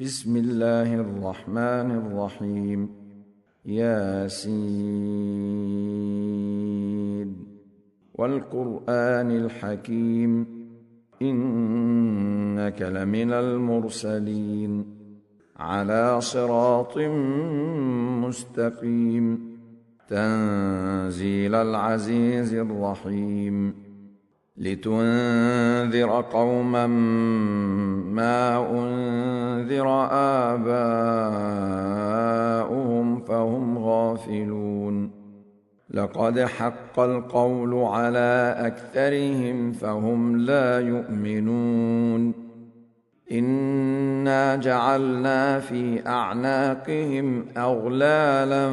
بسم الله الرحمن الرحيم. ياسين والقرآن الحكيم إنك لمن المرسلين على صراط مستقيم تنزيل العزيز الرحيم لتنذر قوما ما أنذر آباؤهم فهم غافلون لقد حق القول على أكثرهم فهم لا يؤمنون إنا جعلنا في أعناقهم أغلالا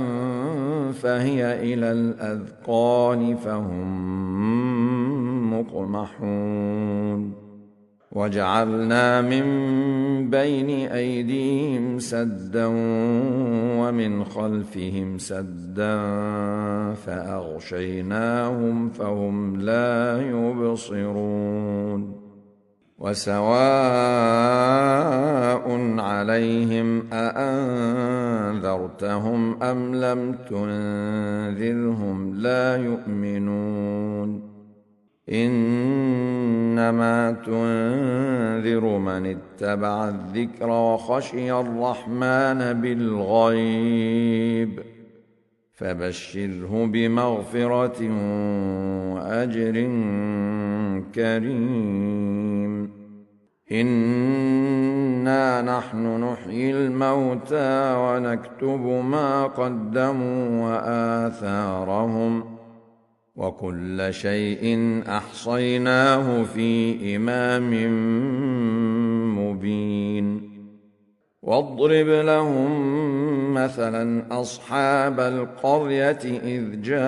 فهي إلى الأذقان فهم مقمحون وجعلنا من بين أيديهم سدا ومن خلفهم سدا فأغشيناهم فهم لا يبصرون وسواء عليهم أأنذرتهم أم لم تنذرهم لا يؤمنون إنما تنذر من اتبع الذكر وخشي الرحمن بالغيب فبشره بمغفرة وأجر كريم إنا نحن نحيي الموتى ونكتب ما قدموا وآثارهم وكل شيء أحصيناه في إمام مبين واضرب لهم مثلا أصحاب القرية إذ جاءها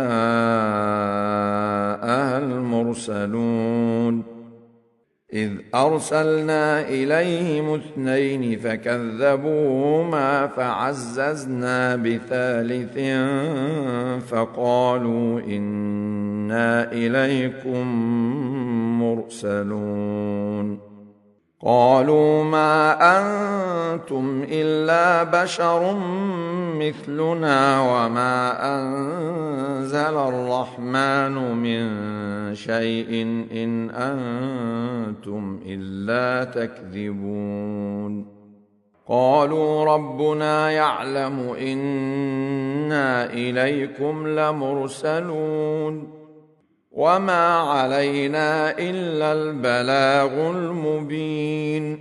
المرسلون إذ أرسلنا إليهم 2 فكذبوهما فعززنا بثالث فقالوا إنا إليكم مرسلون قالوا ما أنتم إلا بشر مثلنا وما أنزل الرحمن من شيء إن أنتم إلا تكذبون قالوا ربنا يعلم إنا إليكم لمرسلون وما علينا إلا البلاغ المبين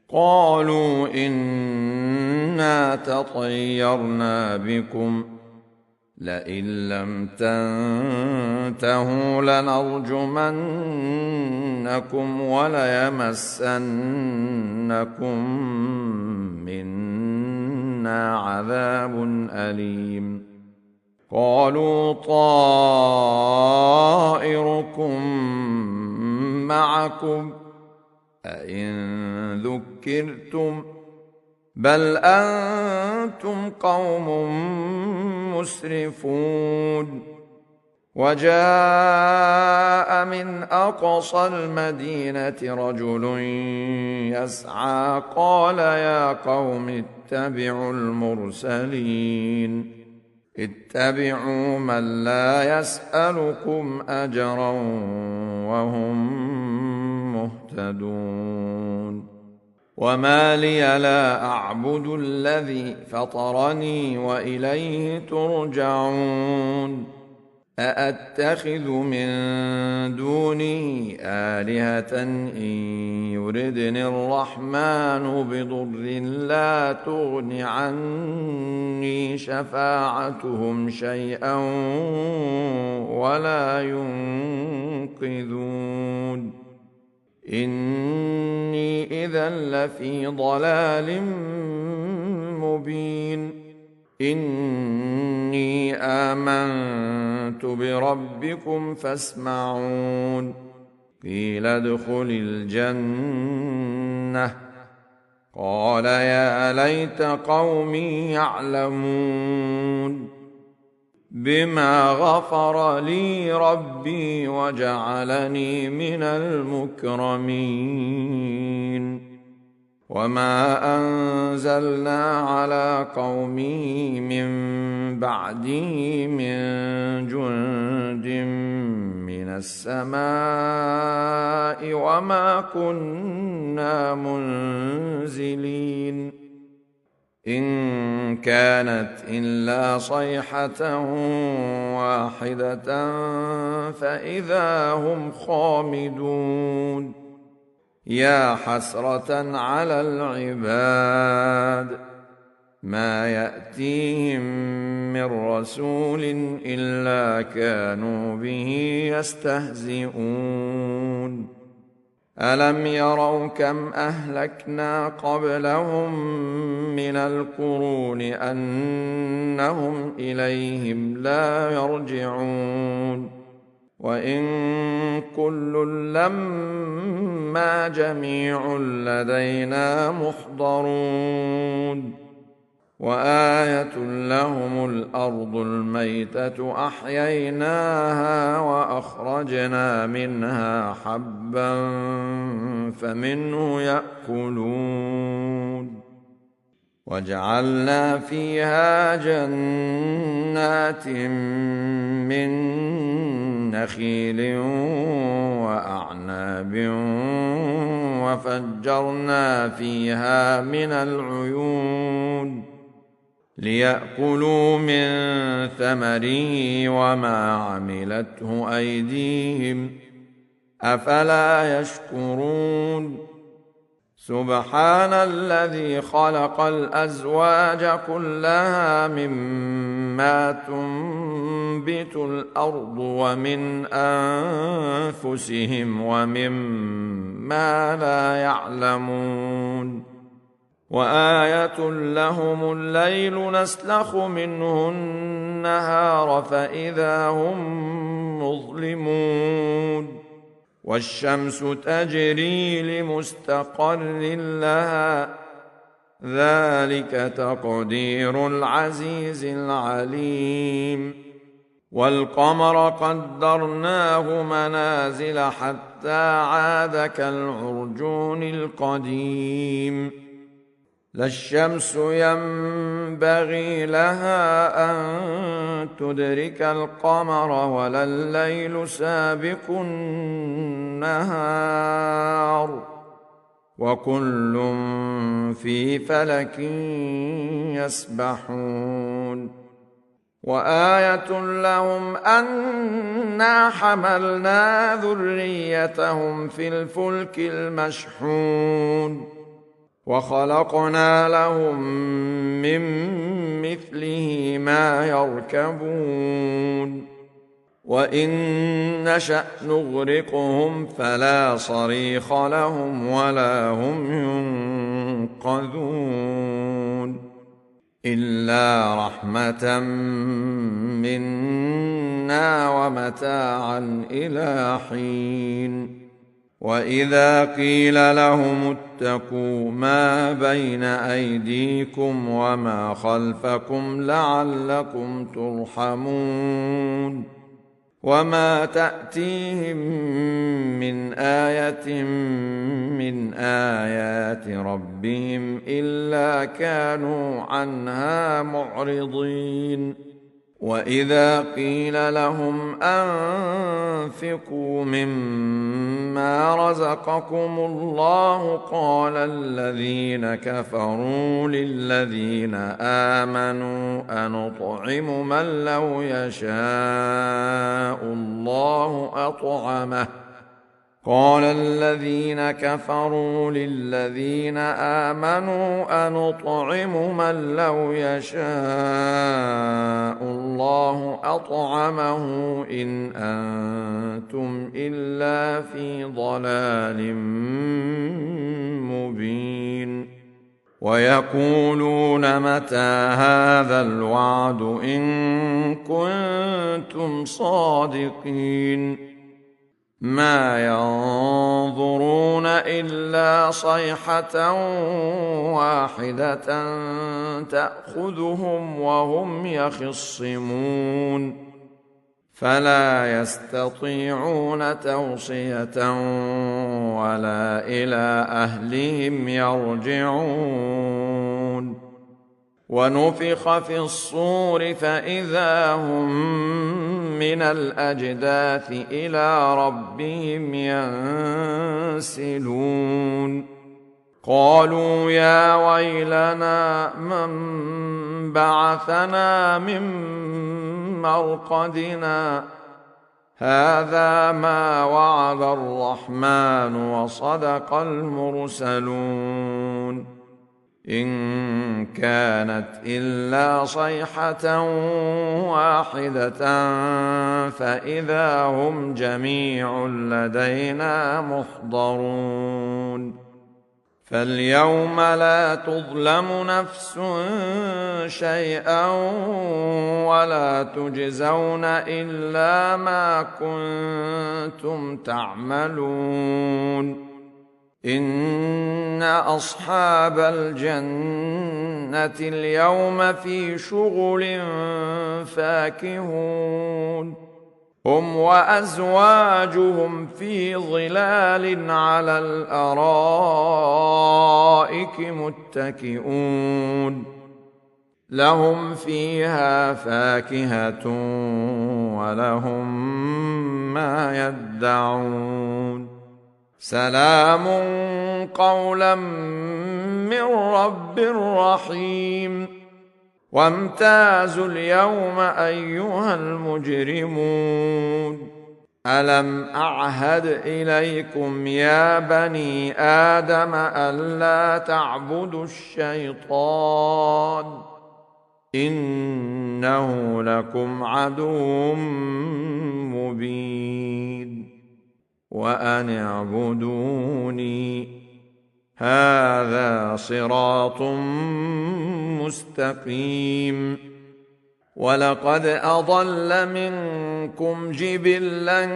قالوا إنا تطيرنا بكم لئن لم تنتهوا لنرجمنكم وليمسنكم منا عذاب أليم قالوا طائركم معكم أئن ذكرتم بل أنتم قوم مسرفون وجاء من أقصى المدينة رجل يسعى قال يا قوم اتبعوا المرسلين اتبعوا من لا يسألكم أجرا وهم مهتدون وما لي لا أعبد الذي فطرني وإليه ترجعون أأتخذ من دونه آلهة إن يردني الرحمن بضر لا تغن عني شفاعتهم شيئا ولا ينقذون إني إذا لفي ضلال مبين إني آمنت بربكم فاسمعون قيل ادخل الجنة قال يا ليت قومي يعلمون بما غفر لي ربي وجعلني من المكرمين وما أنزلنا على قومه من بعده من جند من السماء وما كنا منزلين إن كانت إلا صيحة واحدة فإذا هم خامدون يا حسرة على العباد ما يأتيهم من رسول إلا كانوا به يستهزئون ألم يروا كم أهلكنا قبلهم من القرون أنهم إليهم لا يرجعون وإن كل لما جميع لدينا محضرون وآية لهم الأرض الميتة أحييناها وأخرجنا منها حبا فمنه يأكلون وجعلنا فيها جنات من نخيل وأعناب وفجرنا فيها من العيون ليأكلوا من ثمره وما عملته أيديهم أفلا يشكرون سبحان الذي خلق الأزواج كلها مما تنبت الأرض ومن أنفسهم ومما لا يعلمون وآية لهم الليل نسلخ منه النهار فإذا هم مظلمون والشمس تجري لمستقر لها ذلك تقدير العزيز العليم والقمر قدرناه منازل حتى عاد كالعرجون القديم لا الشمس ينبغي لها أن تدرك القمر ولا الليل سابق النهار وكل في فلك يسبحون وآية لهم أنا حملنا ذريتهم في الفلك المشحون وخلقنا لهم من مثله ما يركبون وإن نشأ نغرقهم فلا صريخ لهم ولا هم ينقذون إلا رحمة منا ومتاعا إلى حين وإذا قيل لهم اتقوا ما بين أيديكم وما خلفكم لعلكم ترحمون وما تأتيهم من آية من آيات ربهم إلا كانوا عنها معرضين وإذا قيل لهم أنفقوا مما رزقكم الله قال الذين كفروا للذين آمنوا أنطعم من لو يشاء الله أطعمه قال الذين كفروا للذين آمنوا أنطعم من لو يشاء الله أطعمه إن أنتم إلا في ضلال مبين ويقولون متى هذا الوعد إن كنتم صادقين ما ينظرون إلا صيحة واحدة تأخذهم وهم يخصمون فلا يستطيعون توصية ولا إلى أهلهم يرجعون ونفخ في الصور فإذا هم من الأجداث إلى ربهم ينسلون قالوا يا ويلنا من بعثنا من مرقدنا هذا ما وعد الرحمن وصدق المرسلون إن كانت إلا صيحة واحدة فإذا هم جميع لدينا محضرون فاليوم لا تظلم نفس شيئا ولا تجزون إلا ما كنتم تعملون إن أصحاب الجنة اليوم في شغل فاكهون هم وأزواجهم في ظلال على الأرائك متكئون لهم فيها فاكهة ولهم ما يدعون سلام قولا من رب رحيم وامتازوا اليوم أيها المجرمون ألم أعهد إليكم يا بني آدم ألا تعبدوا الشيطان إنه لكم عدو مبين وأن اعبدوني هذا صراط مستقيم ولقد أضل منكم جبلا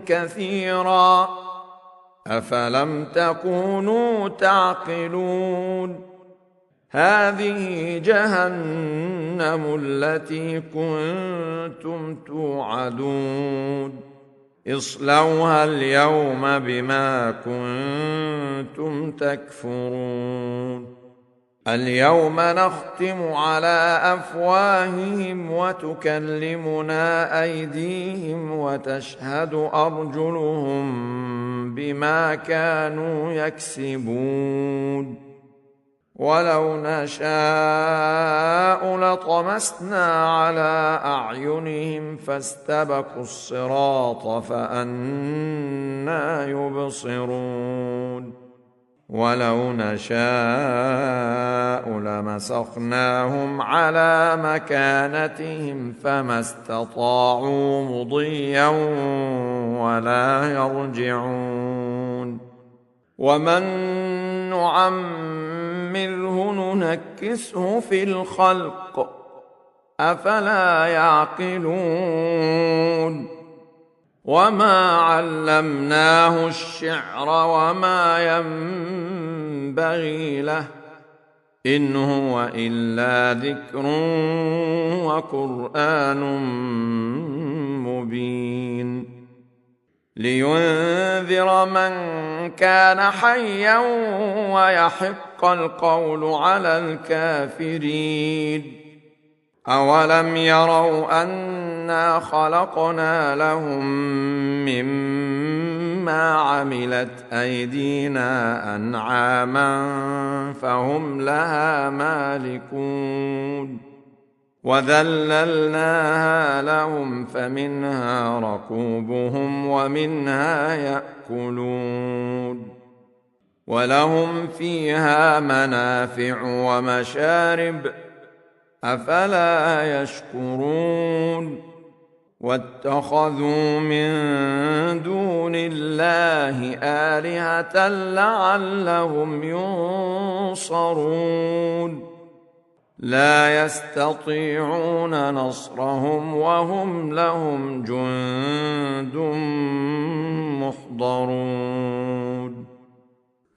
كثيرا أفلم تكونوا تعقلون هذه جهنم التي كنتم توعدون اصلوها اليوم بما كنتم تكفرون اليوم نختم على أفواههم وتكلمنا أيديهم وتشهد أرجلهم بما كانوا يكسبون ولو نشاء لطمسنا على أعينهم فاستبقوا الصراط فأنى يبصرون ولو نشاء لمسخناهم على مكانتهم فما استطاعوا مضيا ولا يرجعون ومن نعمره ننكسه في الخلق أفلا يعقلون وما علمناه الشعر وما ينبغي له إن هو إلا ذكر وقرآن مبين لينذر من كان حيا ويحق القول على الكافرين أولم يروا أنا خلقنا لهم مما عملت أيدينا أنعاما فهم لها مالكون وذللناها لهم فمنها ركوبهم ومنها يأكلون ولهم فيها منافع ومشارب أفلا يشكرون واتخذوا من دون الله آلهة لعلهم ينصرون لا يستطيعون نصرهم وهم لهم جند محضرون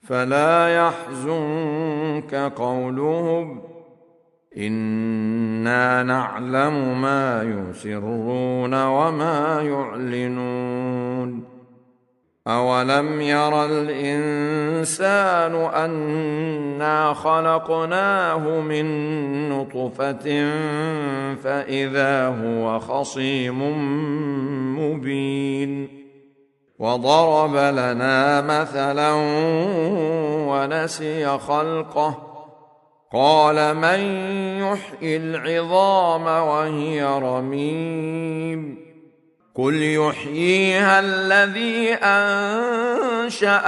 فلا يحزنك قولهم إنا نعلم ما يسرون وما يعلنون أولم ير الإنسان أنا خلقناه من نطفة فإذا هو خصيم مبين وضرب لنا مثلا ونسي خلقه قال من يحيي العظام وهي رميم قل يحييها الذي أنشأها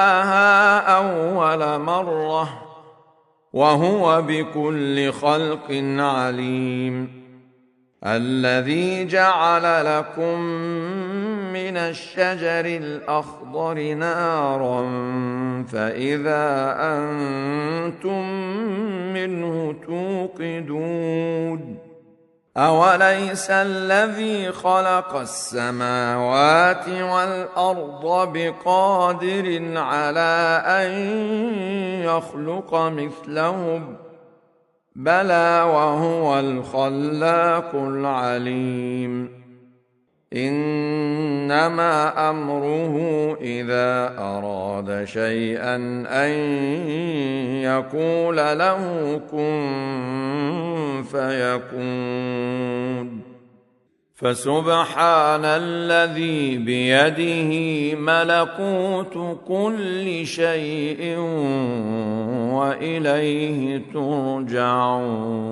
أول مرة وهو بكل خلق عليم الذي جعل لكم من الشجر الأخضر نارا فإذا أنتم منه توقدون أوليس الذي خلق السماوات والأرض بقادر على أن يخلق مثلهم بلى وهو الخلاق العليم إنما أمره إذا أراد شيئا أن يقول له كن فيكون فسبحان الذي بيده ملكوت كل شيء وإليه ترجعون.